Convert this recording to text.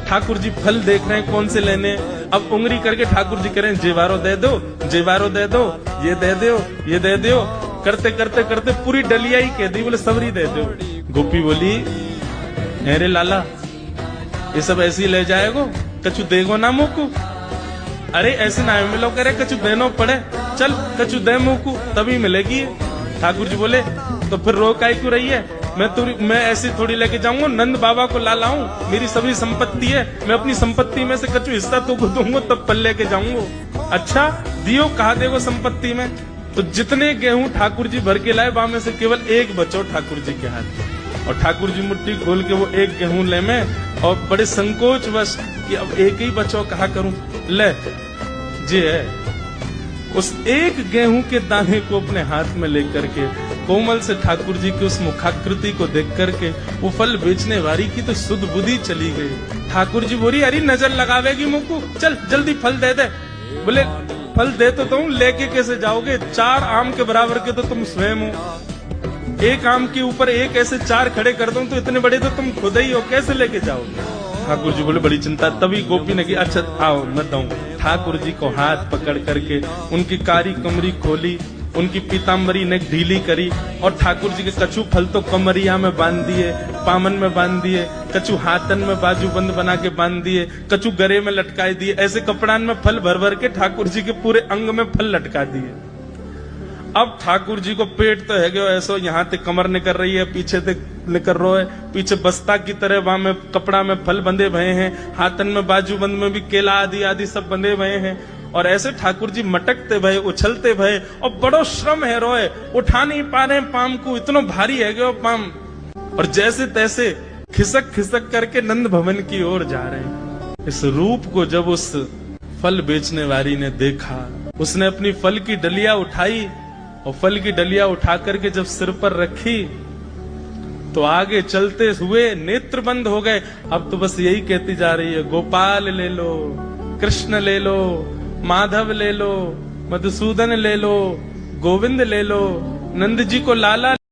ठाकुर जी फल देख रहे हैं कौन से लेने। अब उंगली करके ठाकुर जी कह रहे हैं जेवारो दे दो, जेवारो दे दो, ये दे दो, ये दे दो। करते करते करते पूरी डलिया ही कह दी, बोले सबरी दे दो। गोपी बोली अरे लाला ये सब ऐसे ही ले जाएगो, कछु देगो ना मुकू। अरे ऐसे ना मिलो, कह रहे कछु देनो पड़े, चल कछु दे मुकू तभी मिलेगी। ठाकुर जी बोले तो फिर रो काहे क्यों रही है, मैं ऐसे थोड़ी लेके जाऊंगा, नंद बाबा को ला लाऊं, मेरी सभी संपत्ति है, मैं अपनी संपत्ति में से कछु हिस्सा तो दूंगा तब पल लेके जाऊंगा। अच्छा दियो, कहा देगो संपत्ति में। तो जितने गेहूं ठाकुर जी भर के लाए वहां में से केवल एक बचो ठाकुर जी के हाथ। और ठाकुर जी मुट्ठी खोल के वो एक गेहूं ले में, और बड़े संकोच वश कि अब एक ही बचो, कहा करूं, ले जी है। उस एक गेहूं के दाने को अपने हाथ में लेकर के कोमल से ठाकुर जी की उस मुखाकृति को देख करके वो फल बेचने वाली की तो सुध बुद्धि चली गई। ठाकुर जी बोली अरे नजर लगावेगी मुझको, चल जल्दी फल दे दे। बोले फल दे तो तुम, लेके कैसे जाओगे, 4 आम के बराबर के तो तुम स्वयं हो, एक आम के ऊपर एक ऐसे 4 खड़े कर दूं तो इतने बड़े तो तुम खुद ही हो, कैसे लेके जाओगे। ठाकुर जी बोले बड़ी चिंता। तभी गोपी ने की अच्छा आओ मैं दूं। ठाकुर जी को हाथ पकड़ करके उनकी कारी कमरी खोली, उनकी पीताम्बरी ने ढीली करी, और ठाकुर जी के कछु फल तो कमरिया में बांध दिए, पामन में बांध दिए, कछु हाथन में बाजूबंद बना के बांध दिए, कछु गरे में लटकाए दिए। ऐसे कपड़ान में फल भर भर के ठाकुर जी के पूरे अंग में फल लटका दिए। अब ठाकुर जी को पेट तो है गयो ऐसो, यहाँ ते कमर निकल रही है, पीछे ते निकल रहा है, पीछे बस्ता की तरह वहां में कपड़ा में फल बंधे भये हैं, हाथन में बाजूबंद में भी केला आदि आदि सब बंधे भये हैं। और ऐसे ठाकुर जी मटकते भये, उछलते भये, और बड़ो श्रम है रोए, उठा नहीं पा रहे पाम को, इतना भारी है गयो पाम। और जैसे तैसे खिसक खिसक करके नंद भवन की ओर जा रहे हैं। इस रूप को जब उस फल बेचने वाली ने देखा, उसने अपनी फल की डलिया उठाई, और फल की डलिया उठा करके जब सिर पर रखी तो आगे चलते हुए नेत्र बंद हो गए। अब तो बस यही कहती जा रही है गोपाल ले लो, कृष्ण ले लो, माधव ले लो, मधुसूदन ले लो, गोविंद ले लो, नंद जी को लाला